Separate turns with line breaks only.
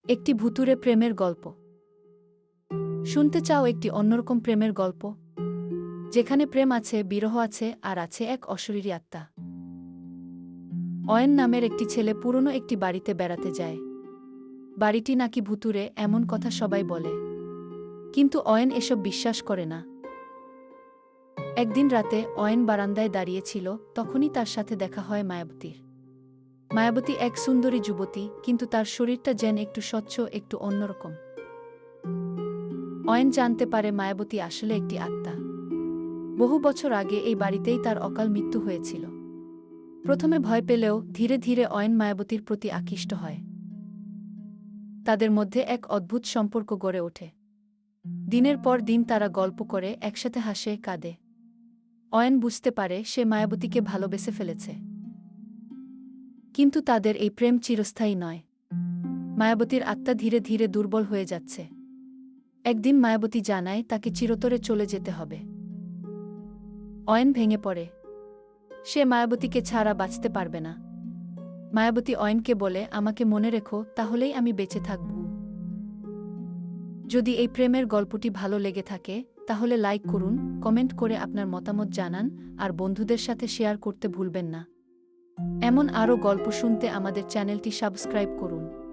একটি ভুতুড়ে প্রেমের গল্প। শুনতে চাও একটি অন্যরকম প্রেমের গল্প, যেখানে প্রেম আছে, বিরহ আছে, আর আছে এক অশরীরী আত্মা? অয়ন নামের একটি ছেলে পুরনো একটি বাড়িতে বেড়াতে যায়। বাড়িটি নাকি ভুতুড়ে, এমন কথা সবাই বলে, কিন্তু অয়ন এসব বিশ্বাস করে না। একদিন রাতে অয়ন বারান্দায় দাঁড়িয়েছিল, তখনই তার সাথে দেখা হয় মায়াবতীর। মায়াবতী এক সুন্দরী যুবতী, কিন্তু তার শরীরটা যেন একটু স্বচ্ছ, একটু অন্যরকম। অয়ন জানতে পারে মায়াবতী আসলে একটি আত্মা। বহু বছর আগে এই বাড়িতেই তার অকাল মৃত্যু হয়েছিল। প্রথমে ভয় পেলেও ধীরে ধীরে অয়ন মায়াবতীর প্রতি আকৃষ্ট হয়। তাদের মধ্যে এক অদ্ভুত সম্পর্ক গড়ে ওঠে। দিনের পর দিন তারা গল্প করে, একসাথে হাসে, কাঁদে। অয়ন বুঝতে পারে সে মায়াবতীকে ভালোবেসে ফেলেছে। কিন্তু তাদের এই প্রেম চিরস্থায়ী নয়। মায়াবতীর আত্মা ধীরে ধীরে দুর্বল হয়ে যাচ্ছে। একদিন মায়াবতী জানায় তাকে চিরতরে চলে যেতে হবে। অয়ন ভেঙে পড়ে। সে মায়াবতীকে ছাড়া বাঁচতে পারবে না। মায়াবতী অয়নকে বলে, আমাকে মনে রেখো, তাহলেই আমি বেঁচে থাকব। যদি এই প্রেমের গল্পটি ভালো লেগে থাকে, তাহলে লাইক করুন, কমেন্ট করে আপনার মতামত জানান, আর বন্ধুদের সাথে শেয়ার করতে ভুলবেন না। এমন আরও গল্প শুনতে আমাদের চ্যানেলটি সাবস্ক্রাইব করুন।